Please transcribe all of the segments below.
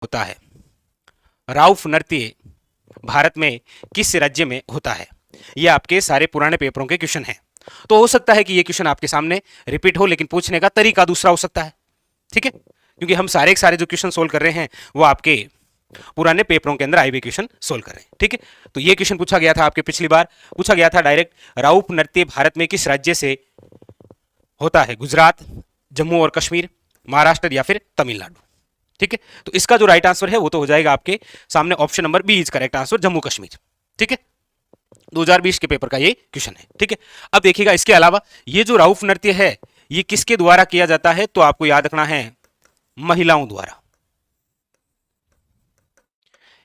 होता है? राउफ नृत्य भारत में किस राज्य में होता है? ये आपके सारे पुराने पेपरों के क्वेश्चन हैं। तो हो सकता है कि ये क्वेश्चन आपके सामने रिपीट हो, लेकिन पूछने का तरीका दूसरा हो सकता है। ठीक है, क्योंकि हम सारे के सारे जो क्वेश्चन सोल्व कर रहे हैं वो आपके पुराने पेपरों के अंदर आए हुए क्वेश्चन सोल्व कर रहे हैं। ठीक है, तो ये क्वेश्चन पूछा गया था आपके, पिछली बार पूछा गया था डायरेक्ट, राउफ नृत्य भारत में किस राज्य से होता है? गुजरात, जम्मू और कश्मीर, महाराष्ट्र या फिर तमिलनाडु। ठीक है, तो इसका जो राइट आंसर है वो तो हो जाएगा आपके सामने option number B is correct answer, Jammu Kashmir. ठीक है, 2020 के पेपर का ये क्वेश्चन है। ठीक है, अब देखिएगा इसके अलावा ये जो राउफ नृत्य है ये किसके द्वारा किया जाता है? तो आपको याद रखना है महिलाओं द्वारा।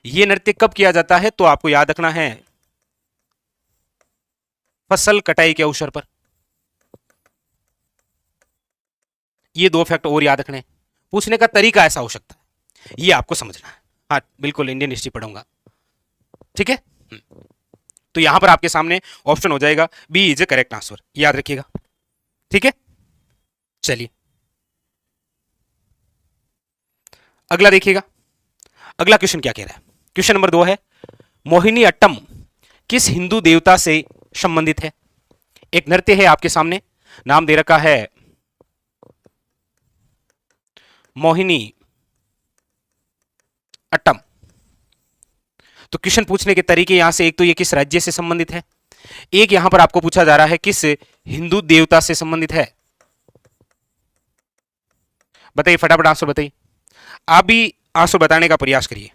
ये नृत्य कब किया जाता है? तो आपको याद रखना है फसल कटाई के अवसर पर। ये दो फैक्ट और याद रखने, पूछने का तरीका ऐसा हो सकता है, ये आपको समझना है। हाँ बिल्कुल, इंडियन हिस्ट्री पढ़ूंगा। ठीक है, तो यहां पर आपके सामने ऑप्शन हो जाएगा B is a correct answer, याद रखिएगा। ठीक है, चलिए अगला देखिएगा। अगला क्वेश्चन क्या कह रहा है? क्वेश्चन नंबर 2 है, मोहिनी अट्टम किस हिंदू देवता से संबंधित है? एक नृत्य है आपके सामने, नाम दे रखा है मोहिनी अट्टम। तो क्वेश्चन पूछने के तरीके यहां से, एक तो ये किस राज्य से संबंधित है, एक यहां पर आपको पूछा जा रहा है किस हिंदू देवता से संबंधित है। बताइए फटाफट आंसर बताइए। आप भी आंसर बताने का प्रयास करिए।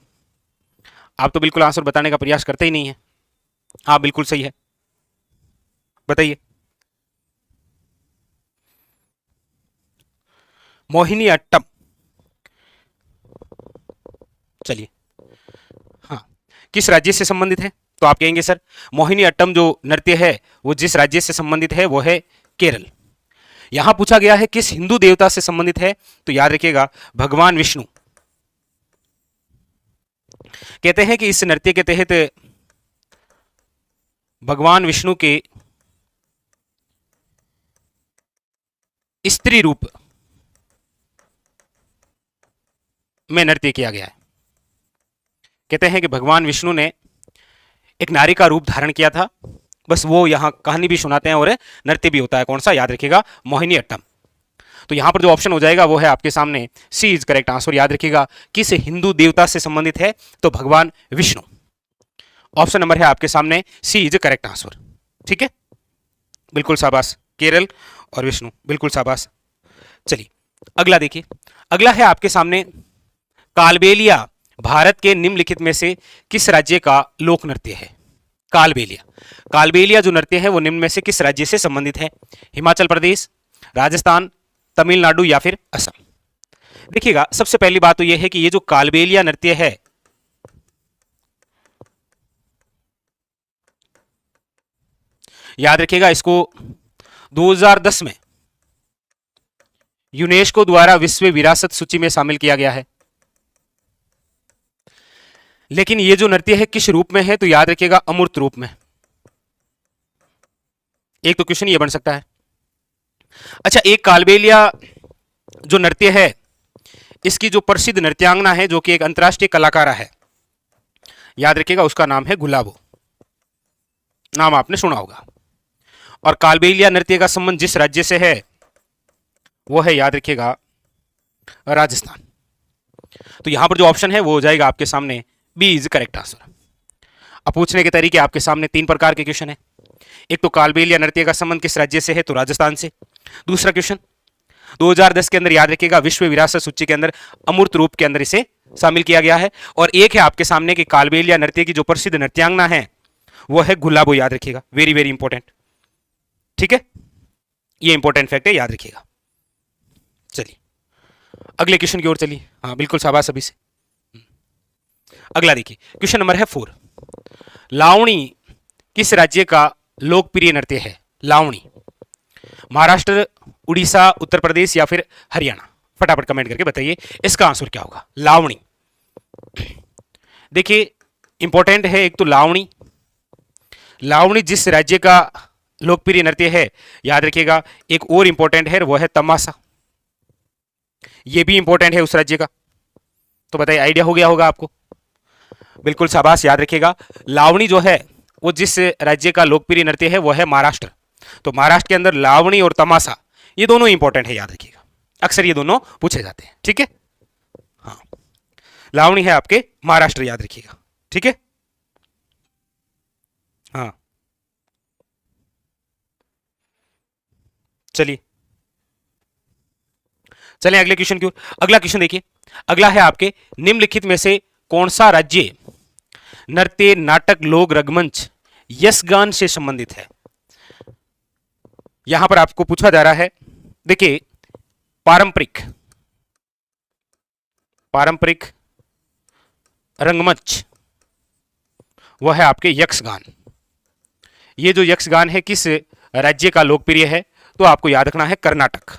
आप तो बिल्कुल आंसर बताने का प्रयास करते ही नहीं है। हाँ बिल्कुल सही है, बताइए। मोहिनी अट्टम, चलिए हाँ, किस राज्य से संबंधित है? तो आप कहेंगे सर मोहिनी अट्टम जो नृत्य है वो जिस राज्य से संबंधित है वो है केरल। यहां पूछा गया है किस हिंदू देवता से संबंधित है, तो याद रखिएगा भगवान विष्णु। कहते हैं कि इस नृत्य के तहत भगवान विष्णु के स्त्री रूप में नृत्य किया गया है। कहते हैं कि भगवान विष्णु ने एक नारी का रूप धारण किया था, बस वो यहां कहानी भी सुनाते हैं और नृत्य भी होता है। कौन सा? याद रखिएगा मोहिनी अट्टम। तो यहां पर जो ऑप्शन हो जाएगा वो है आपके सामने सी इज करेक्ट आंसर। याद रखिएगा किस हिंदू देवता से संबंधित है? तो भगवान विष्णु। ऑप्शन नंबर है आपके सामने सी इज करेक्ट आंसर। ठीक है, बिल्कुल शाबाश, केरल और विष्णु, बिल्कुल शाबाश। चलिए अगला देखिए। अगला है आपके सामने कालबेलिया भारत के निम्नलिखित में से किस राज्य का लोक नृत्य है? कालबेलिया, कालबेलिया जो नृत्य है वो निम्न में से किस राज्य से संबंधित है? हिमाचल प्रदेश, राजस्थान, तमिलनाडु या फिर असम। देखिएगा सबसे पहली बात तो यह है कि ये जो कालबेलिया नृत्य है याद रखिएगा इसको 2010 में यूनेस्को द्वारा विश्व विरासत सूची में शामिल किया गया है। लेकिन ये जो नृत्य है किस रूप में है? तो याद रखिएगा अमूर्त रूप में। एक तो क्वेश्चन ये बन सकता है। अच्छा, एक कालबेलिया जो नृत्य है इसकी जो प्रसिद्ध नृत्यांगना है जो कि एक अंतरराष्ट्रीय कलाकार है, याद रखिएगा उसका नाम है गुलाबो। नाम आपने सुना होगा। और कालबेलिया नृत्य का संबंध जिस राज्य से है वो है, याद रखिएगा, राजस्थान। तो यहां पर जो ऑप्शन है वो हो जाएगा आपके सामने बी इज करेक्ट आंसर। अब पूछने के तरीके आपके सामने 3 प्रकार के क्वेश्चन है। एक तो कालबेलिया नृत्य का संबंध किस राज्य से है? तो राजस्थान से। दूसरा क्वेश्चन 2010 के अंदर याद रखिएगा विश्व विरासत सूची के अंदर अमूर्त रूप के अंदर इसे शामिल किया गया है। और एक है आपके सामने कि कालबेलिया नृत्य की जो प्रसिद्ध नृत्यांगना है वो है गुलाबो। याद रखिएगा, वेरी वेरी इंपॉर्टेंट। ठीक है, ये इंपॉर्टेंट फैक्ट है, याद रखिएगा। चलिए अगले क्वेश्चन की ओर चलिए। हाँ बिल्कुल शाबाश सभी से। अगला देखिए, क्वेश्चन नंबर है 4। लावणी किस राज्य का लोकप्रिय नृत्य है? लावणी, महाराष्ट्र, उड़ीसा, उत्तर प्रदेश या फिर हरियाणा। फटाफट कमेंट करके बताइए इसका आंसर क्या होगा। लावणी, देखिए इंपॉर्टेंट है एक तो लावणी। लावणी जिस राज्य का लोकप्रिय नृत्य है, याद रखिएगा एक और इंपॉर्टेंट है वो है तमाशा, ये भी इंपॉर्टेंट है उस राज्य का। तो बताइए, आइडिया हो गया होगा आपको। बिल्कुल शाबाश, याद रखिएगा। लावणी जो है वो जिस राज्य का लोकप्रिय नृत्य है वो है महाराष्ट्र। तो महाराष्ट्र के अंदर लावणी और तमाशा ये दोनों इंपॉर्टेंट है, याद रखिएगा, अक्सर ये दोनों पूछे जाते हैं। ठीक है, हाँ, लावणी है आपके महाराष्ट्र, याद रखिएगा। ठीक है, हाँ, चलिए चलें अगले क्वेश्चन की ओर। अगला क्वेश्चन देखिए, अगला है आपके निम्नलिखित में से कौन सा राज्य नृत्य, नाटक, लोक रंगमंच, यशगान से संबंधित है। यहां पर आपको पूछा जा रहा है, देखिए, पारंपरिक पारंपरिक रंगमंच वह है आपके यक्षगान। ये जो यक्षगान है किस राज्य का लोकप्रिय है, तो आपको याद रखना है कर्नाटक।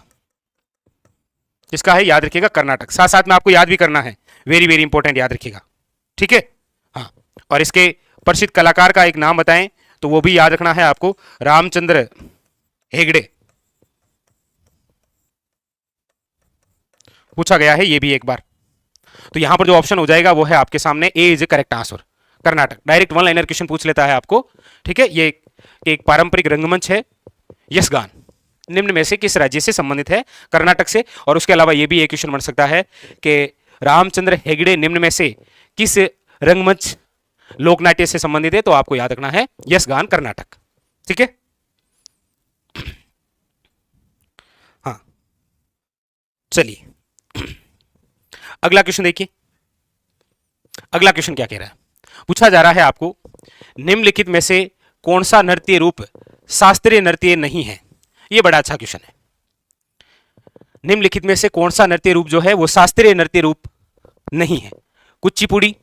इसका है, याद रखिएगा, कर्नाटक। साथ साथ में आपको याद भी करना है, वेरी वेरी इंपॉर्टेंट, याद रखिएगा। ठीक है, हाँ, और इसके प्रसिद्ध कलाकार का एक नाम बताएं, तो वो भी याद रखना है आपको, रामचंद्र हेगड़े। पूछा गया है ये भी एक बार। तो यहां पर जो ऑप्शन हो जाएगा वो है आपके सामने A is a correct answer, Karnataka. Direct one liner question पूछ लेता है आपको। ठीक है, ये एक पारंपरिक रंगमंच है यशगान, निम्न में से किस राज्य से संबंधित है, कर्नाटक से। और उसके अलावा ये भी एक क्वेश्चन बन सकता है कि रामचंद्र हेगड़े निम्न में से किस रंगमंच लोकनाट्य से संबंधित है, तो आपको याद रखना है यशगान, कर्नाटक। ठीक है, हाँ, चलिए अगला क्वेश्चन देखिए। अगला क्वेश्चन क्या कह रहा है, पूछा जा रहा है आपको, निम्नलिखित में से कौन सा नृत्य रूप शास्त्रीय नृत्य नहीं है। यह बड़ा अच्छा क्वेश्चन है। निम्नलिखित में से कौन सा नृत्य रूप जो है वो शास्त्रीय नृत्य रूप नहीं है। कुचिपुड़ी,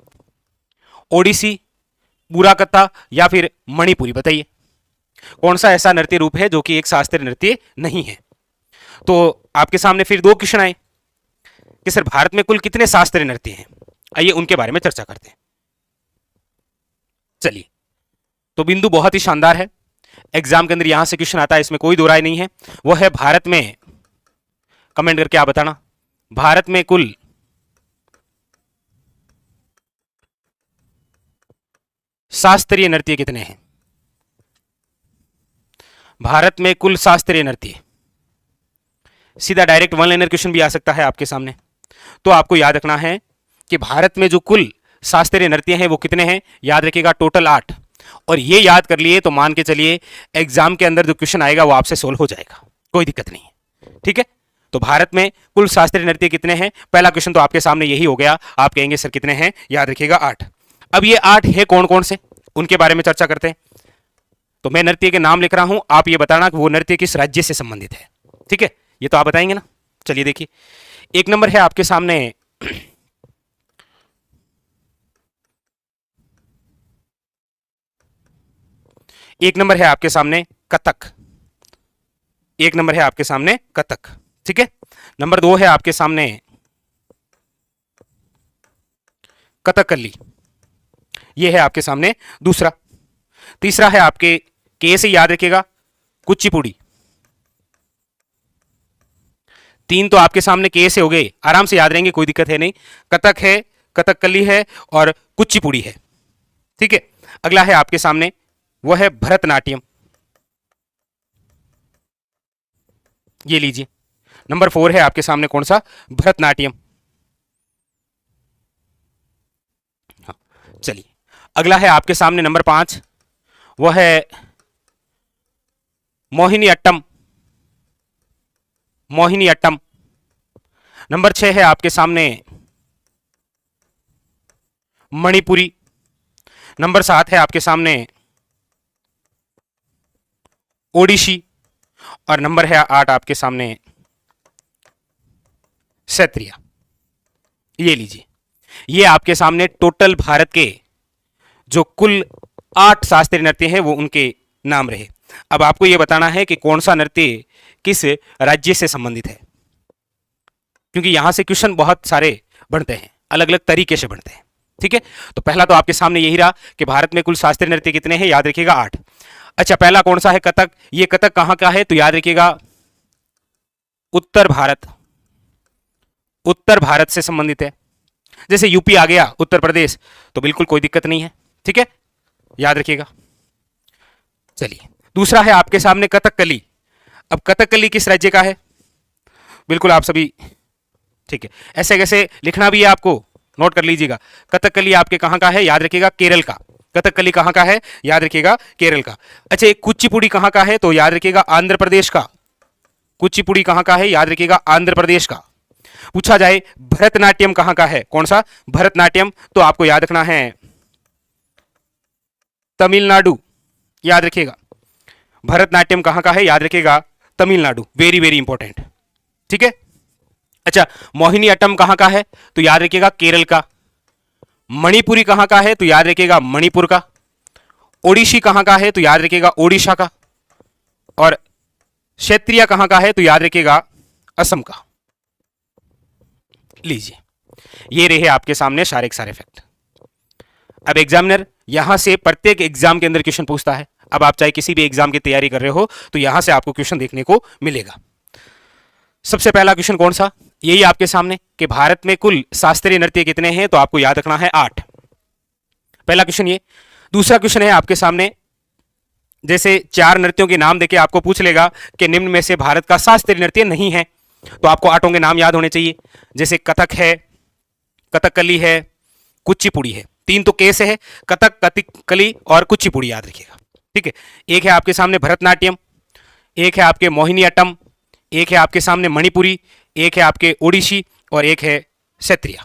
ओडिसी, बुराकथा या फिर मणिपुरी, बताइए कौन सा ऐसा नृत्य रूप है जो कि एक शास्त्रीय नृत्य नहीं है। तो आपके सामने फिर दो क्वेश्चन आए कि सर भारत में कुल कितने शास्त्रीय नृत्य हैं, आइए उनके बारे में चर्चा करते हैं। चलिए, तो बिंदु बहुत ही शानदार है, एग्जाम के अंदर यहां से क्वेश्चन आता है, इसमें कोई दो राय नहीं है। वो है भारत में, कमेंट करके आप बताना, भारत में कुल शास्त्रीय नृत्य कितने हैं। भारत में कुल शास्त्रीय नृत्य, सीधा डायरेक्ट वन लाइनर क्वेश्चन भी आ सकता है आपके सामने। तो आपको याद रखना है कि भारत में जो कुल शास्त्रीय नृत्य हैं वो कितने हैं, याद रखिएगा टोटल 8। और ये याद कर लिए तो मान के चलिए एग्जाम के अंदर जो क्वेश्चन आएगा वो आपसे सोल्व हो जाएगा, कोई दिक्कत नहीं है। ठीक है, तो भारत में कुल शास्त्रीय नृत्य कितने हैं, पहला क्वेश्चन तो आपके सामने यही हो गया। आप कहेंगे सर कितने हैं, याद रखिएगा 8। अब ये 8 है कौन कौन से, उनके बारे में चर्चा करते हैं। तो मैं नृत्य के नाम लिख रहा हूं, आप ये बताना कि वो नृत्य किस राज्य से संबंधित है। ठीक है, ये तो आप बताएंगे ना। चलिए देखिए, एक नंबर है आपके सामने एक नंबर है आपके सामने कथक। एक नंबर है आपके सामने कथक। ठीक है, नंबर 2 है आपके सामने कथकली, ये है आपके सामने दूसरा। तीसरा है आपके के से याद रखिएगा कुचिपुड़ी। 3 तो आपके सामने के से हो गए, आराम से याद रहेंगे, कोई दिक्कत है नहीं। कथक है, कथकली है और कुचिपुड़ी है। ठीक है, अगला है आपके सामने वो है भरतनाट्यम, ये लीजिए। नंबर 4 है आपके सामने कौन सा, भरतनाट्यम। हाँ, चलिए अगला है आपके सामने नंबर 5, वह है मोहिनी अट्टम। मोहिनी अट्टम। नंबर 6 है आपके सामने मणिपुरी। नंबर 7 है आपके सामने ओडिशी। और नंबर है 8 आपके सामने सत्रिया। ये लीजिए, ये आपके सामने टोटल भारत के जो कुल 8 शास्त्रीय नृत्य हैं वो उनके नाम रहे। अब आपको यह बताना है कि कौन सा नृत्य किस राज्य से संबंधित है, क्योंकि यहां से क्वेश्चन बहुत सारे बनते हैं, अलग अलग तरीके से बनते हैं। ठीक है, तो पहला तो आपके सामने यही रहा कि भारत में कुल शास्त्रीय नृत्य कितने हैं, याद रखिएगा 8। अच्छा, पहला कौन सा है, कथक। ये कथक कहां का है, तो याद रखिएगा उत्तर भारत। उत्तर भारत से संबंधित है। जैसे यूपी आ गया, उत्तर प्रदेश, तो बिल्कुल कोई दिक्कत नहीं है। ठीक है, याद रखिएगा। चलिए, दूसरा है आपके सामने कथकली। अब कथकली किस राज्य का है? बिल्कुल आप सभी, ठीक है, ऐसे कैसे लिखना भी है आपको, नोट कर लीजिएगा। कथकली आपके कहां का है? याद रखिएगा केरल का। कथकली कहां का है? याद रखिएगा केरल का। अच्छा, एक कुचिपुड़ी कहां का है? तो याद रखिएगा आंध्र प्रदेश का। कुचिपुड़ी कहां का है? याद रखिएगा आंध्र प्रदेश का। पूछा जाए भरतनाट्यम कहां का है? कौन सा? भरतनाट्यम, तो आपको याद रखना है तमिलनाडु। याद रखिएगा भरतनाट्यम कहां का है? याद रखिएगा तमिलनाडु। Very very important. ठीक है। अच्छा, मोहिनी अट्टम कहां का है? तो याद रखिएगा केरल का। मणिपुरी कहां का है? तो याद रखिएगा मणिपुर का। ओडिशी कहां का है? तो याद रखिएगा ओडिशा का। और क्षेत्रीय कहां का है? तो याद रखिएगा असम का। लीजिए, ये रहे आपके सामने सारे के सारे फैक्ट। अब एग्जामिनर यहां से प्रत्येक एग्जाम के अंदर क्वेश्चन पूछता है। अब आप चाहे किसी भी एग्जाम की तैयारी कर रहे हो तो यहां से आपको क्वेश्चन देखने को मिलेगा। सबसे पहला क्वेश्चन कौन सा? यही आपके सामने कि भारत में कुल शास्त्रीय नृत्य कितने हैं? तो आपको याद रखना है 8। पहला क्वेश्चन ये। दूसरा क्वेश्चन है आपके सामने, जैसे 4 नृत्यों के नाम देके आपको पूछ लेगा कि निम्न में से भारत का शास्त्रीय नृत्य नहीं है, तो आपको 8 के नाम याद होने चाहिए। जैसे कथक है, कथकली है, कुचिपुड़ी है। 3 तो के से है, कथक, कथकली और कुचिपुड़ी, याद रखिएगा। ठीक है। एक है आपके सामने भरतनाट्यम, एक है आपके मोहिनी अट्टम, एक है आपके सामने मणिपुरी, एक है आपके ओडिशी और एक है क्षेत्रीय।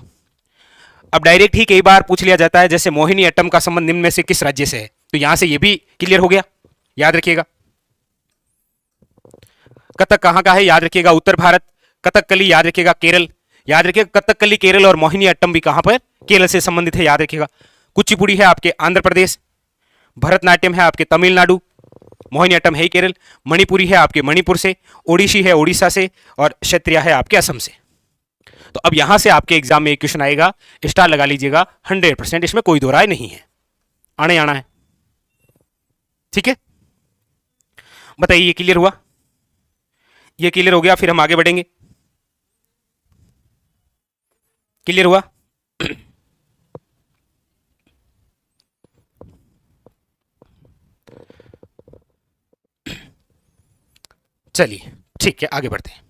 अब डायरेक्ट ही कई बार पूछ लिया जाता है, जैसे मोहिनी अट्टम का संबंध निम्न में से किस राज्य से है? तो यहां से यह भी क्लियर हो गया, याद रखिएगा। कथक कहां का है? याद रखिएगा उत्तर भारत। कथकली याद रखिएगा केरल। याद रखिएगा कथकली केरल और मोहिनी अट्टम भी कहां पर? केरल से संबंधित है, याद रखिएगा। कुचिपुड़ी है आपके आंध्र प्रदेश, भरतनाट्यम है आपके तमिलनाडु, मोहिनी अट्टम है केरल, मणिपुरी है आपके मणिपुर से, ओडिशी है ओडिशा से और क्षेत्रीय है आपके असम से। तो अब यहां से आपके एग्जाम में एक क्वेश्चन आएगा, स्टार लगा लीजिएगा 100%, इसमें कोई दो राय नहीं है, आने आना है। ठीक है, बताइए ये क्लियर हुआ? ये क्लियर हो गया, फिर हम आगे बढ़ेंगे। क्लियर हुआ? चलिए ठीक है, आगे बढ़ते हैं।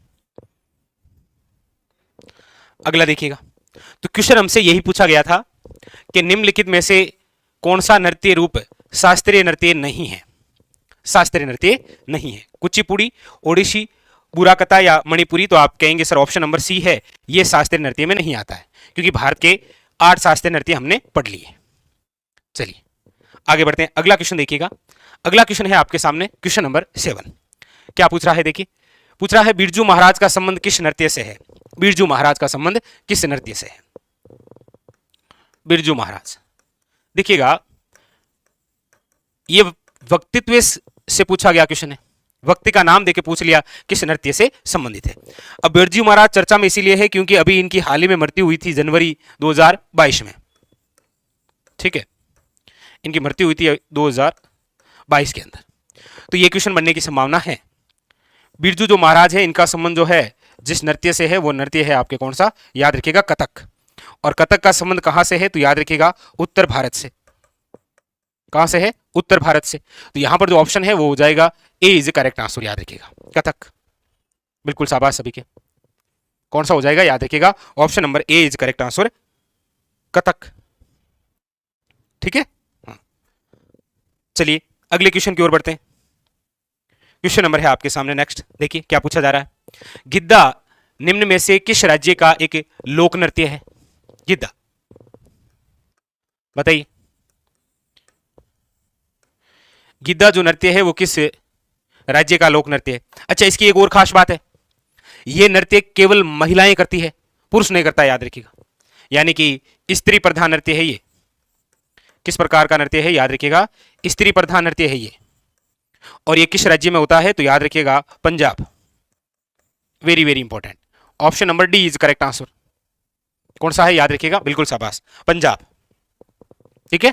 अगला देखिएगा। तो क्वेश्चन हमसे यही पूछा गया था कि निम्नलिखित में से कौन सा नृत्य रूप शास्त्रीय नृत्य नहीं है? शास्त्रीय नृत्य नहीं है। कुचिपुड़ी, ओडिशी, बुराकथा या मणिपुरी, तो आप कहेंगे सर ऑप्शन नंबर सी है, ये शास्त्रीय नृत्य में नहीं आता है, क्योंकि भारत के 8 शास्त्रीय नृत्य हमने पढ़ लिए। चलिए आगे बढ़ते हैं। अगला क्वेश्चन देखिएगा। अगला क्वेश्चन है आपके सामने क्वेश्चन नंबर 7। क्या पूछ रहा है? देखिए, पूछ रहा है बिरजू महाराज का संबंध किस नृत्य से है? बिरजू महाराज का संबंध किस नृत्य से है? बिरजू महाराज, देखिएगा ये व्यक्तित्व से पूछा गया क्वेश्चन है, व्यक्ति का नाम देके पूछ लिया किस नृत्य से संबंधित है। अब बिरजू महाराज चर्चा में इसीलिए है क्योंकि अभी इनकी हाल ही में मृत्यु हुई थी जनवरी 2022 में। ठीक है, इनकी मृत्यु हुई थी 2022 के अंदर, तो ये क्वेश्चन बनने की संभावना है। बिरजू जो महाराज है, इनका संबंध जो है जिस नृत्य से है वो नृत्य है आपके कौन सा? याद रखिएगा कथक। और कथक का संबंध कहां से है? तो याद रखिएगा उत्तर भारत से। कहां से है? उत्तर भारत से। तो यहां पर जो ऑप्शन है वो हो जाएगा ए इज करेक्ट आंसर, याद रखिएगा कथक। बिल्कुल शाबाश सभी के। कौन सा हो जाएगा? याद रखिएगा option number A is correct answer, Kathak. ठीक है, चलिए अगले क्वेश्चन की ओर बढ़ते हैं। क्वेश्चन नंबर है आपके सामने नेक्स्ट, देखिए क्या पूछा जा रहा है। गिद्दा निम्न में से किस राज्य का एक लोक नृत्य है? गिद्दा, बताइए। गिद्दा जो नृत्य है वो किस राज्य का लोक नृत्य है? अच्छा, इसकी एक और खास बात है, यह नृत्य केवल महिलाएं करती है, पुरुष नहीं करता, याद रखिएगा। यानी कि स्त्री प्रधान नृत्य है ये। किस प्रकार का नृत्य है? याद रखिएगा स्त्री प्रधान नृत्य है ये। और ये किस राज्य में होता है? तो याद रखिएगा Punjab. Very very important, option number D is correct answer. कौन सा है? याद रखिएगा, बिल्कुल शाबाश, पंजाब। ठीक है,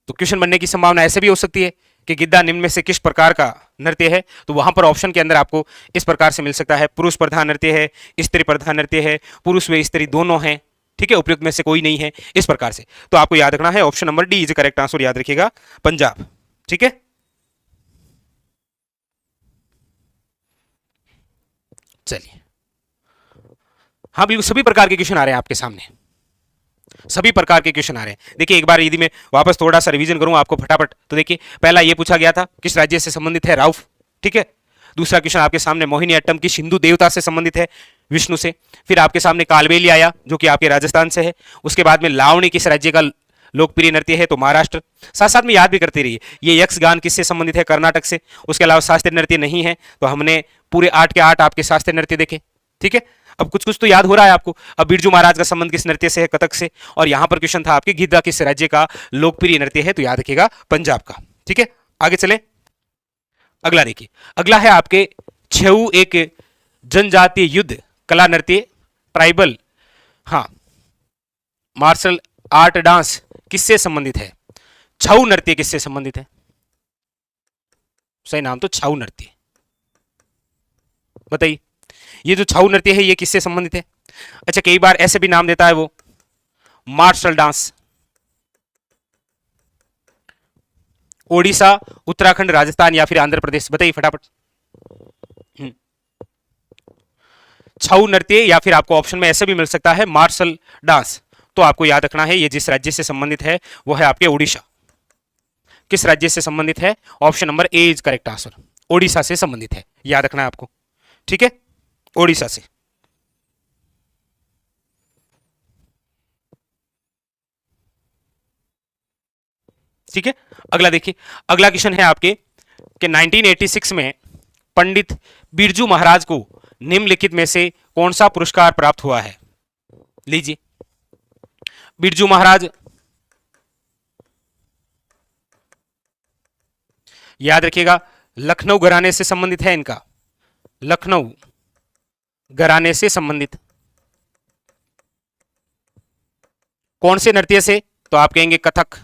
तो क्वेश्चन बनने की संभावना ऐसे भी हो सकती है कि गिद्दा निम्न में से किस प्रकार का नृत्य है, तो वहां पर ऑप्शन के अंदर आपको इस प्रकार से मिल सकता है, पुरुष प्रधान नृत्य है, स्त्री प्रधान नृत्य है, पुरुष व स्त्री दोनों हैं। ठीक है, उपयुक्त में से कोई नहीं है, इस प्रकार से। तो आपको याद रखना है option number D is correct answer, याद रखिएगा पंजाब। ठीक है, चलिए, हाँ बिल्कुल सभी प्रकार के क्वेश्चन आ रहे हैं आपके सामने, सभी प्रकार के क्वेश्चन आ रहे हैं। देखिए एक बार यदि मैं वापस थोड़ा सा रिवीजन करूं आपको फटाफट, तो देखिए पहला ये पूछा गया था किस राज्य से संबंधित है, राउफ। ठीक है, दूसरा क्वेश्चन आपके सामने मोहिनी अट्टम किस हिंदू देवता से संबंधित है, विष्णु से। फिर आपके सामने कालबेली आया जो कि आपके राजस्थान से है। उसके बाद में लावणी किस राज्य का लोकप्रिय नृत्य है, तो महाराष्ट्र। साथ साथ में याद भी करते रहिए ये यक्षगान किससे संबंधित है, कर्नाटक से। उसके अलावा शास्त्रीय नृत्य नहीं है, तो हमने पूरे 8 के 8 आपके शास्त्रीय नृत्य देखे। ठीक है, अब कुछ कुछ तो याद हो रहा है आपको। अब बिरजू महाराज का संबंध किस नृत्य से है, कथक से। और यहां पर क्वेश्चन था आपके गिद्दा किस राज्य का लोकप्रिय नृत्य है, तो याद रखिएगा पंजाब का। ठीक है, आगे चले, अगला देखिए, अगला है आपके छऊ, एक जनजातीय युद्ध कला नृत्य, ट्राइबल, हाँ मार्शल आर्ट डांस किससे संबंधित है, छऊ नृत्य किससे संबंधित है, सही नाम तो छऊ नृत्य। बताइए ये जो छऊ नृत्य है ये किससे संबंधित है। अच्छा कई बार ऐसे भी नाम देता है वो, मार्शल डांस, ओडिशा, उत्तराखंड, राजस्थान या फिर आंध्र प्रदेश, बताइए फटाफट। छऊ नृत्य या फिर आपको ऑप्शन में ऐसे भी मिल सकता है मार्शल डांस। तो आपको याद रखना है ये जिस राज्य से संबंधित है वो है आपके ओडिशा। किस राज्य से संबंधित है, option number A is correct answer, Odisha से संबंधित है, याद रखना है आपको। ठीक है, ओडिशा से। ठीक है, अगला देखिए, अगला क्वेश्चन है आपके कि 1986 में पंडित बिरजू महाराज को निम्नलिखित में से कौन सा पुरस्कार प्राप्त हुआ है। लीजिए, बिरजू महाराज, याद रखिएगा लखनऊ घराने से संबंधित है इनका, लखनऊ घराने से संबंधित। कौन से नृत्य से, तो आप कहेंगे कथक।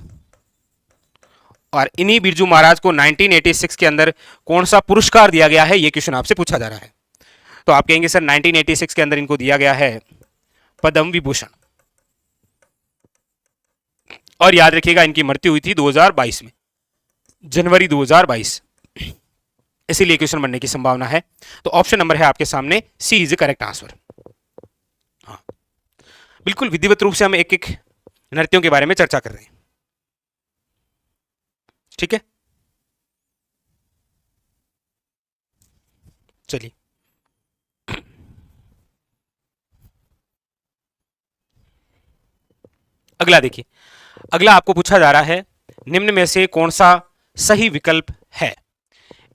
और इन्हीं बिरजू महाराज को 1986 के अंदर कौन सा पुरस्कार दिया गया है, यह क्वेश्चन आपसे पूछा जा रहा है। तो आप कहेंगे सर 1986 के अंदर इनको दिया गया है पद्म विभूषण। और याद रखिएगा इनकी मृत्यु हुई थी 2022 में, जनवरी 2022, इसीलिए क्वेश्चन बनने की संभावना है। तो ऑप्शन नंबर है आपके सामने सी इज करेक्ट आंसर। हाँ बिल्कुल विधिवत रूप से हम एक एक नृत्यों के बारे में चर्चा कर रहे हैं। ठीक है, चलिए अगला देखिए, अगला आपको पूछा जा रहा है निम्न में से कौन सा सही विकल्प है,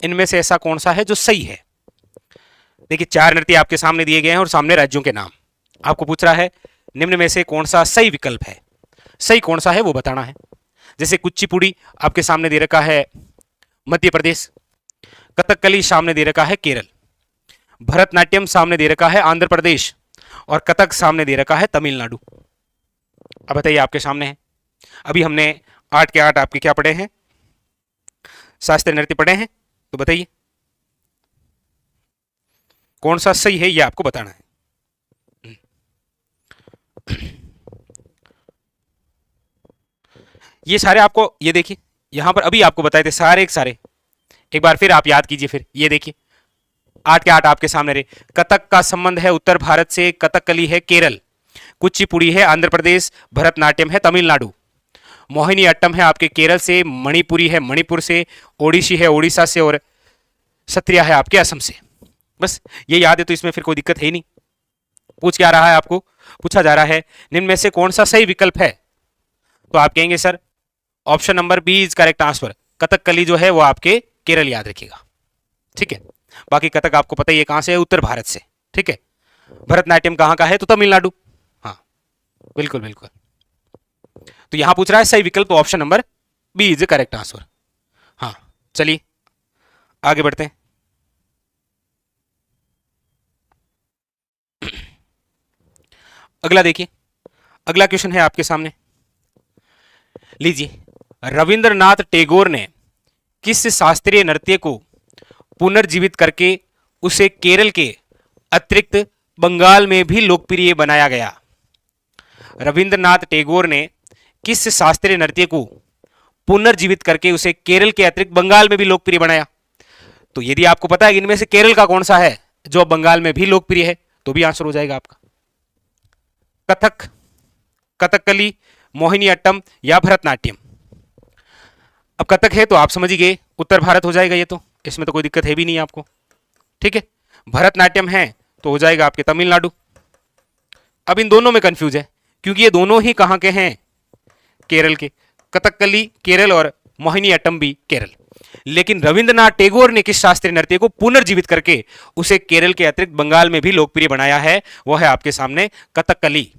इनमें से ऐसा कौन सा है जो सही है। देखिए 4 नृत्य आपके सामने दिए गए हैं और सामने राज्यों के नाम। आपको पूछ रहा है निम्न में से कौन सा सही विकल्प है, सही कौन सा है वो बताना है। जैसे कुचिपुड़ी आपके सामने दे रखा है मध्य प्रदेश, कथकली सामने दे रखा है केरल, भरतनाट्यम सामने दे रखा है आंध्र प्रदेश, और कथक सामने दे रखा है तमिलनाडु। अब बताइए आपके सामने है, अभी हमने 8 के 8 आपके क्या पढ़े हैं, शास्त्रीय नृत्य पढ़े हैं। तो बताइए कौन सा सही है ये आपको बताना है। ये सारे आपको, ये देखिए यहां पर अभी आपको बताए थे सारे एक सारे, एक बार फिर आप याद कीजिए। फिर ये देखिए 8 के 8 आपके सामने रहे। कथक का संबंध है उत्तर भारत से, कथकली है केरल, कुचिपुड़ी है आंध्र प्रदेश, भरतनाट्यम है तमिलनाडु, मोहिनी अट्टम है आपके केरल से, मणिपुरी है मणिपुर से, ओडिसी है ओडिशा से, और सत्रिया है आपके असम से। बस ये याद है तो इसमें फिर कोई दिक्कत है ही नहीं। पूछ क्या रहा है, आपको पूछा जा रहा है निम्न में से कौन सा सही विकल्प है। तो आप कहेंगे sir option number B is correct answer, Kathakali जो है वो आपके केरल, याद रखिएगा। ठीक है, बाकी कथक आपको पता ही है कहां से है, उत्तर भारत से। ठीक है, भरतनाट्यम कहां का है, तो तमिलनाडु। हाँ बिल्कुल बिल्कुल, तो यहां पूछ रहा है सही विकल्प, option number B is correct answer. हाँ चलिए आगे बढ़ते हैं। अगला देखिए, अगला क्वेश्चन है आपके सामने, लीजिए रविंद्रनाथ टैगोर ने किस शास्त्रीय नृत्य को पुनर्जीवित करके उसे केरल के अतिरिक्त बंगाल में भी लोकप्रिय बनाया गया। रविंद्रनाथ टैगोर ने किस शास्त्रीय नृत्य को पुनर्जीवित करके उसे केरल के अतिरिक्त बंगाल में भी लोकप्रिय बनाया? तो यदि आपको पता है इनमें से केरल का कौन सा है जो बंगाल में भी लोकप्रिय है, तो भी आंसर हो जाएगा आपका। कथक, कथकली, मोहिनीअट्टम या भरतनाट्यम। अब कथक है तो आप समझ ही गए, उत्तर भारत हो जाएगा ये, तो इसमें तो कोई दिक्कत है भी नहीं आपको, ठीक है। भरतनाट्यम है तो हो जाएगा आपके तमिलनाडु। अब इन दोनों में कंफ्यूज है क्योंकि ये दोनों ही कहां के हैं, केरल के। कथकली केरल और मोहिनीअट्टम भी केरल। लेकिन रविंद्रनाथ टैगोर ने किस शास्त्रीय नृत्य को पुनर्जीवित करके उसे केरल के अतिरिक्त बंगाल में भी लोकप्रिय बनाया है, वो है आपके सामने Kathakali.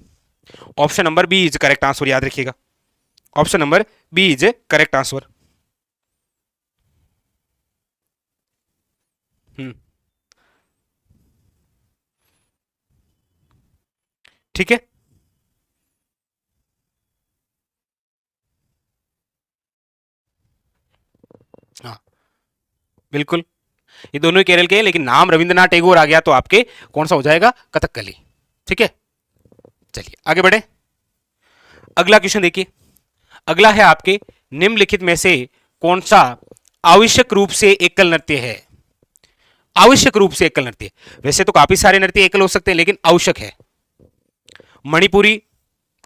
Option number B is correct answer, याद रखिएगा। Option number B is correct answer. ठीक है, हाँ बिल्कुल, ये दोनों ही केरल के हैं, लेकिन नाम रविंद्रनाथ टैगोर आ गया तो आपके कौन सा हो जाएगा, कथकली। ठीक है, चलिए आगे बढ़े। अगला क्वेश्चन देखिए, अगला है आपके निम्नलिखित में से कौन सा आवश्यक रूप से एकल नृत्य है? आवश्यक रूप से एकल नृत्य, वैसे तो काफी सारे नृत्य एकल हो सकते हैं लेकिन आवश्यक है। मणिपुरी,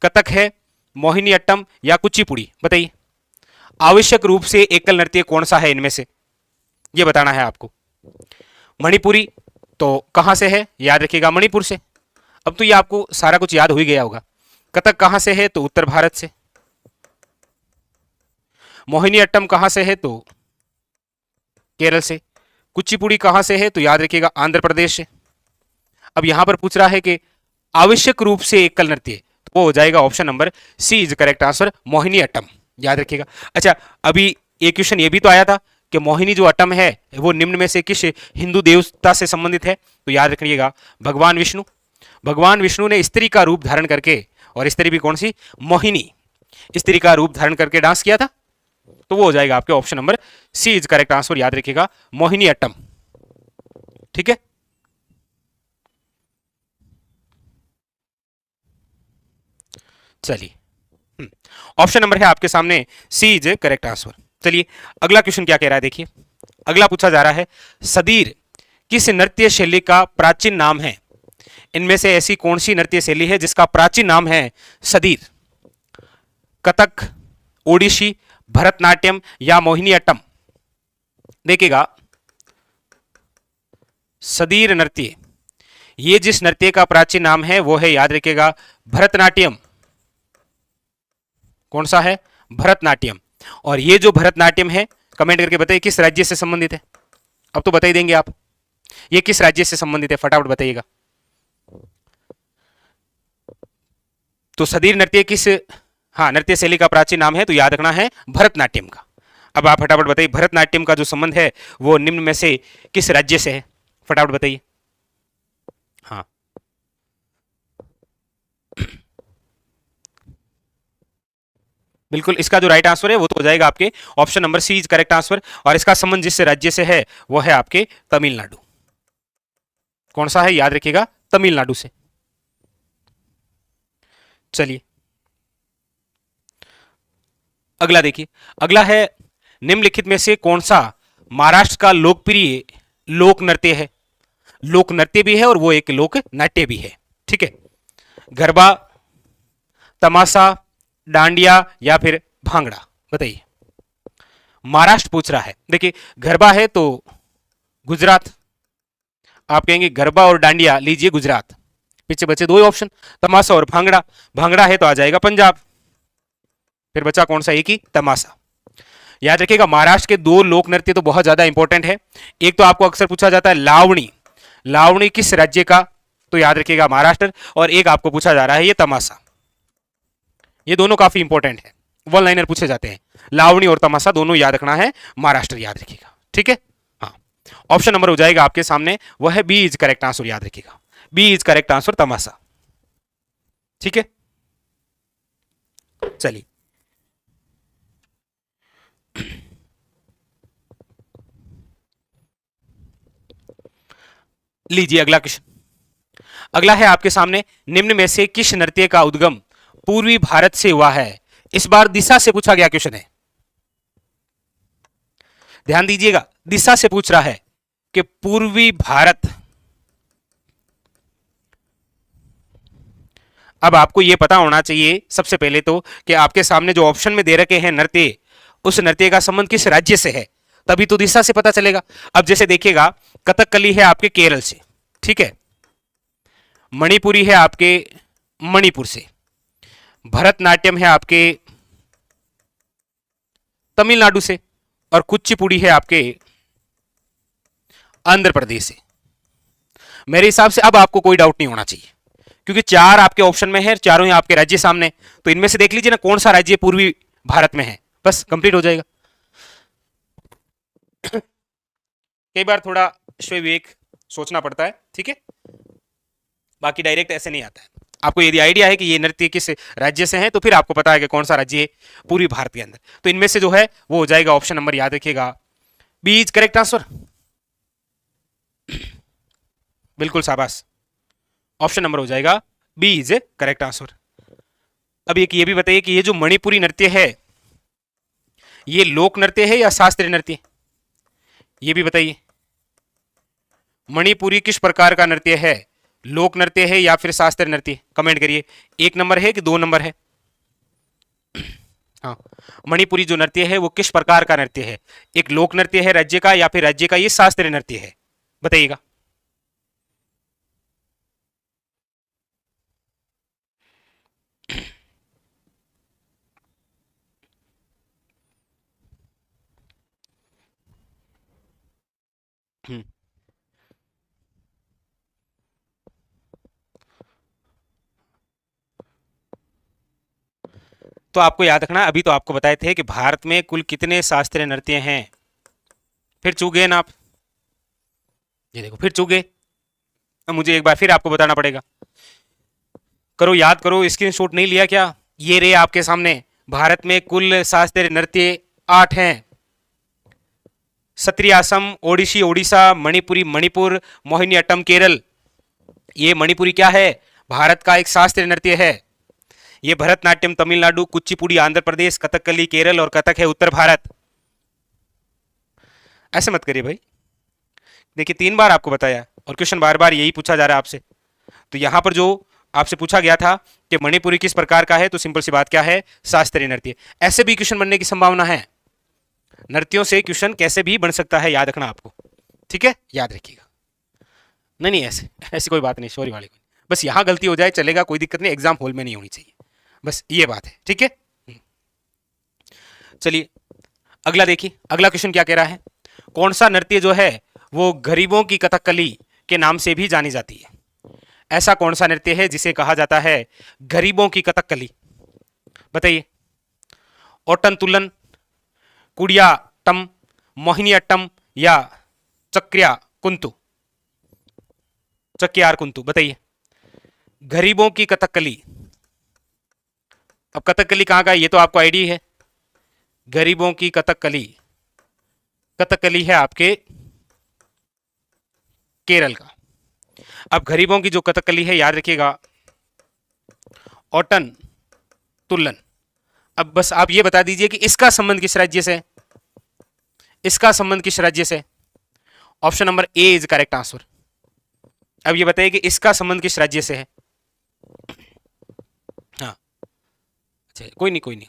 कथक है, मोहिनीअट्टम या कुचिपुड़ी, बताइए आवश्यक रूप से एकल नृत्य कौन सा है इनमें से, यह बताना है आपको। मणिपुरी तो कहां से है, याद रखिएगा मणिपुर से। अब तो ये आपको सारा कुछ याद हो ही गया होगा। कथक कहां से है, तो उत्तर भारत से। मोहिनीअट्टम कहां से है, तो केरल से। कुचिपुड़ी कहां से है, तो याद रखिएगा आंध्र प्रदेश से। अब यहां पर पूछ रहा है कि आवश्यक रूप से एकल नृत्य, तो वो हो जाएगा option number C is correct answer, Mohiniyattam, याद रखिएगा। अच्छा, अभी एक क्वेश्चन ये भी तो आया था कि मोहिनी जो अट्टम है वो निम्न में से किस हिंदू देवता से संबंधित है, तो याद रखिएगा भगवान विष्णु। भगवान विष्णु ने स्त्री का रूप धारण करके, और स्त्री भी कौन सी, मोहिनी, स्त्री का रूप धारण करके डांस किया था, तो वो हो जाएगा आपके option number C is correct answer, याद रखिएगा मोहिनी अट्टम। ठीक है, चलिए ऑप्शन नंबर है आपके सामने सी इज करेक्ट आंसर। चलिए अगला क्वेश्चन क्या कह रहा है, देखिए अगला पूछा जा रहा है, सदीर किस नृत्य शैली का प्राचीन नाम है? इनमें से ऐसी कौन सी नृत्य शैली है जिसका प्राचीन नाम है सदीर? कथक, ओडिसी, भरतनाट्यम या मोहिनीअट्टम। देखिएगा सदीर नृत्य, ये जिस नृत्य का प्राचीन नाम है वो है, याद रखिएगा भरतनाट्यम। कौन सा है, भरतनाट्यम। और ये जो भरतनाट्यम है, कमेंट करके बताइए किस राज्य से संबंधित है। अब तो बता ही देंगे आप, ये किस राज्य से संबंधित है, फटाफट बताइएगा। तो सदीर नृत्य किस, हाँ नृत्य शैली का प्राचीन नाम है, तो याद रखना है भरतनाट्यम का। अब आप फटाफट बताइए भरतनाट्यम का जो संबंध है वो निम्न में से किस राज्य से है, फटाफट बताइए। हाँ बिल्कुल, इसका जो राइट आंसर है वो तो हो जाएगा आपके option number C is correct answer, और इसका संबंध जिस राज्य से है वो है आपके तमिलनाडु। कौन सा है, याद रखिएगा तमिलनाडु से। चलिए अगला देखिए, अगला है निम्नलिखित में से कौन सा महाराष्ट्र का लोकप्रिय लोक नृत्य है? लोक नृत्य भी है और वो एक लोक नाट्य भी है। ठीक है, गरबा, तमाशा, डांडिया या फिर भांगड़ा, बताइए। महाराष्ट्र पूछ रहा है। देखिए गरबा है तो गुजरात, आप कहेंगे गरबा और डांडिया, लीजिए गुजरात। पीछे बचे दो ही ऑप्शन, तमाशा और भांगड़ा। भांगड़ा है तो आ जाएगा पंजाब, फिर बचा कौन सा, एक ही तमाशा। याद रखिएगा महाराष्ट्र के दो लोक नृत्य तो बहुत ज्यादा इंपॉर्टेंट है। एक तो आपको अक्सर पूछा जाता है लावणी, लावणी किस राज्य का, तो याद रखिएगा महाराष्ट्र। और एक आपको पूछा जा रहा है ये तमाशा, ये दोनों काफी इंपॉर्टेंट है, वन लाइनर पूछे जाते हैं। लावणी और तमाशा दोनों याद रखना है, महाराष्ट्र याद रखिएगा। ठीक है, हाँ ऑप्शन नंबर हो जाएगा आपके सामने, वह है बी इज करेक्ट आंसर, याद रखिएगा बी इज करेक्ट आंसर, तमाशा। ठीक है, चलिए लीजिए अगला क्वेश्चन। अगला है आपके सामने, निम्न में से किस नृत्य का उद्गम पूर्वी भारत से हुआ है। इस बार दिशा से पूछा गया क्वेश्चन है, ध्यान दीजिएगा, दिशा से पूछ रहा है कि पूर्वी भारत। अब आपको यह पता होना चाहिए सबसे पहले तो कि आपके सामने जो ऑप्शन में दे रखे हैं नृत्य, उस नृत्य का संबंध किस राज्य से है, तभी तो दिशा से पता चलेगा। अब जैसे देखिएगा, कथकली है आपके केरल से, ठीक है, मणिपुरी है आपके मणिपुर से, भरतनाट्यम है आपके तमिलनाडु से, और कुचिपुड़ी है आपके आंध्र प्रदेश से। मेरे हिसाब से अब आपको कोई डाउट नहीं होना चाहिए, क्योंकि चार आपके ऑप्शन में है, चारों ही आपके राज्य सामने, तो इनमें से देख लीजिए ना कौन सा राज्य पूर्वी भारत में है, बस कंप्लीट हो जाएगा। कई बार थोड़ा स्वयं विवेक सोचना पड़ता है, ठीक है, बाकी डायरेक्ट ऐसे नहीं आता है। आपको यदि आइडिया है कि ये नृत्य किस राज्य से है, तो फिर आपको पता है कि कौन सा राज्य है पूर्वी भारत के अंदर, तो इनमें से जो है वो हो जाएगा ऑप्शन नंबर, याद रखिएगा, बी इज करेक्ट आंसर। बिल्कुल शाबाश, ऑप्शन नंबर हो जाएगा B is a correct answer. अब एक ये भी बताइए कि ये जो मणिपुरी नृत्य है, ये लोक नृत्य है या शास्त्रीय नृत्य, ये भी बताइए। मणिपुरी किस प्रकार का नृत्य है, लोक नृत्य है या फिर शास्त्रीय नृत्य, कमेंट करिए। 1 नंबर है कि 2 नंबर है? हाँ, मणिपुरी जो नृत्य है वो किस प्रकार का नृत्य है, एक लोक नृत्य है राज्य का या फिर राज्य का ये शास्त्रीय नृत्य है, बताइएगा। तो आपको याद रखना, अभी तो आपको बताए थे कि भारत में कुल कितने शास्त्रीय नृत्य हैं, फिर चूक गए ना आप, ये देखो फिर चूक गए। अब मुझे एक बार फिर आपको बताना पड़ेगा, करो याद करो, स्क्रीनशॉट नहीं लिया क्या? ये रे आपके सामने, भारत में कुल शास्त्रीय नृत्य 8 हैं। सत्रिय असम, ओडिसी ओडिशा, मणिपुरी मणिपुर, मोहिनी अट्टम केरल। ये मणिपुरी क्या है, भारत का एक शास्त्रीय नृत्य है। ये भरतनाट्यम तमिलनाडु, कुचिपुड़ी आंध्र प्रदेश, कथकली केरल और कथक है उत्तर भारत। ऐसे मत करिए भाई, देखिए 3 बार आपको बताया और क्वेश्चन बार बार यही पूछा जा रहा है आपसे। तो यहां पर जो आपसे पूछा गया था कि मणिपुरी किस प्रकार का है, तो सिंपल सी बात क्या है, शास्त्रीय नृत्य। ऐसे भी क्वेश्चन बनने की संभावना है, नृत्यों से क्वेश्चन कैसे भी बन सकता है, याद रखना आपको, ठीक है, याद रखिएगा। नहीं नहीं, ऐसे ऐसी कोई बात नहीं, सॉरी वाली कोई, बस यहां गलती हो जाए चलेगा, कोई दिक्कत नहीं, एग्जाम हॉल में नहीं होनी चाहिए, बस ये बात है, ठीक है। चलिए अगला देखिए, अगला क्वेश्चन क्या कह रहा है, कौन सा नृत्य जो है वो गरीबों की कथकली के नाम से भी जानी जाती है। ऐसा कौन सा नृत्य है जिसे कहा जाता है गरीबों की कथकली, बताइए। ओटन तुलन, कुड़ियाट्टम, मोहिनीअट्टम या चक्रिया कुंतु, चक्यार कुंतु, बताइए। गरीबों की कथकली, अब कथकली कहां का है ये तो आपको आइडिया है, गरीबों की कथकली, कथकली है आपके केरल का। अब गरीबों की जो कथकली है, याद रखिएगा, ओटन तुलन। अब बस आप ये बता दीजिए कि इसका संबंध किस राज्य से, इसका संबंध किस राज्य से। Option number A is correct answer. अब ये बताइए कि इसका संबंध किस राज्य से है। हाँ अच्छा, कोई नहीं कोई नहीं,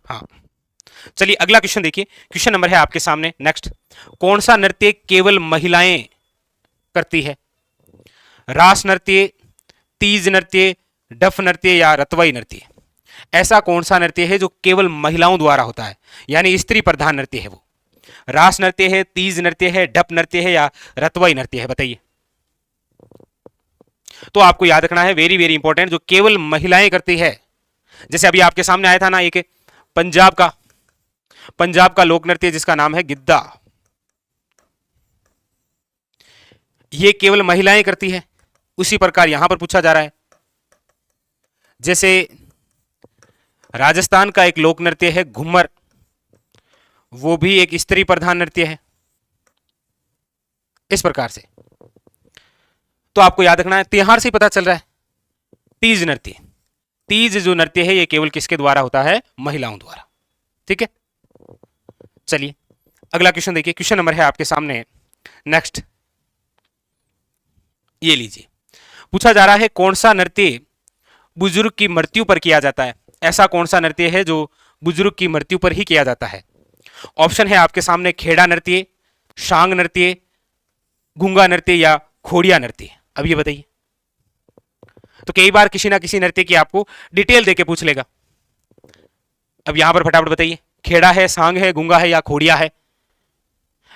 हाँ चलिए अगला क्वेश्चन देखिए, क्वेश्चन नंबर है आपके सामने नेक्स्ट, कौन सा नृत्य केवल महिलाएं करती है। रास नृत्य, तीज नृत्य, डफ नृत्य या रतवाई नृत्य। ऐसा कौन सा नृत्य है जो केवल महिलाओं द्वारा होता है, यानी स्त्री प्रधान नृत्य है वो। रास नृत्य है, तीज नृत्य है, डफ नृत्य है या रतवाई नृत्य है, बताइए। तो आपको याद रखना है, वेरी वेरी इंपॉर्टेंट, जो केवल महिलाएं करती है। जैसे अभी आपके सामने आया था ना एक पंजाब का लोक नृत्य जिसका नाम है गिद्दा, ये केवल महिलाएं करती है। उसी प्रकार यहां पर पूछा जा रहा है, जैसे राजस्थान का एक लोक नृत्य है घूमर, वो भी एक स्त्री प्रधान नृत्य है। इस प्रकार से। तो आपको याद रखना है, त्योहार से पता चल रहा है, तीज नृत्य। तीज जो नृत्य है ये केवल किसके द्वारा होता है? महिलाओं द्वारा। ठीक है, चलिए अगला क्वेश्चन देखिए। क्वेश्चन नंबर है आपके सामने नेक्स्ट, ये लीजिए। पूछा जा रहा है कौन सा नृत्य बुजुर्ग की मृत्यु पर किया जाता है? ऐसा कौन सा नृत्य है जो बुजुर्ग की मृत्यु पर ही किया जाता है? ऑप्शन है आपके सामने खेड़ा नृत्य, शांग नृत्य, गूंगा नृत्य या खोड़िया नृत्य। अब ये बताइए। तो कई बार किसी ना किसी नृत्य की आपको डिटेल देके पूछ लेगा। अब यहां पर फटाफट बताइए, खेड़ा है, सांग है, गूंगा है या खोड़िया है?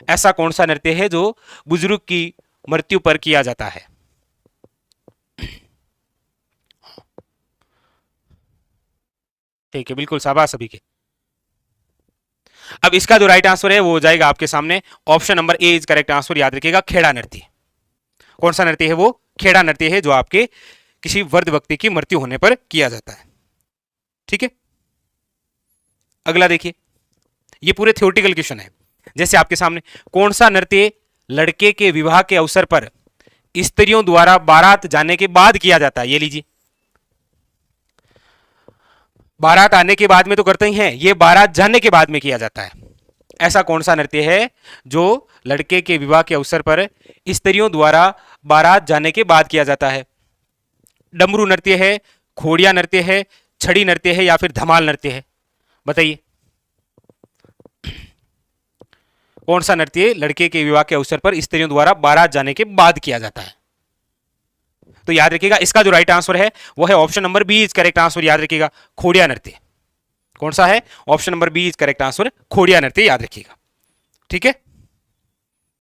ऐसा कौन सा नृत्य है जो बुजुर्ग की मृत्यु पर किया जाता है? ठीक है, बिल्कुल शाबाश सभी के। अब इसका जो राइट आंसर है वो हो जाएगा आपके सामने option number A is correct answer. याद रखिएगा, खेड़ा नृत्य। कौन सा नृत्य है? वो खेड़ा नृत्य है जो आपके किसी वृद्ध व्यक्ति की मृत्यु होने पर किया जाता है। ठीक है, अगला देखिए। ये पूरे थ्योरेटिकल क्वेश्चन है। जैसे आपके सामने, कौन सा नृत्य लड़के के विवाह के अवसर पर स्त्रियों द्वारा बारात जाने के बाद किया जाता है? ये लीजिए, बारात आने के बाद में तो करते ही हैं, ये बारात जाने के बाद में किया जाता है। ऐसा कौन सा नृत्य है जो लड़के के विवाह के अवसर पर स्त्रियों द्वारा बारात जाने के बाद किया जाता है? डमरू नृत्य है, खोड़िया नृत्य है, छड़ी नृत्य है या फिर धमाल नृत्य है? बताइए, कौन सा नृत्य लड़के के विवाह के अवसर पर स्त्रियों द्वारा बारात जाने के बाद किया जाता है? तो याद रखिएगा, इसका जो राइट आंसर है वो है option number B is correct answer. याद रखिएगा, खोड़िया नृत्य। कौन सा है? Option number B is correct answer, खोड़िया नृत्य। याद रखिएगा। ठीक है।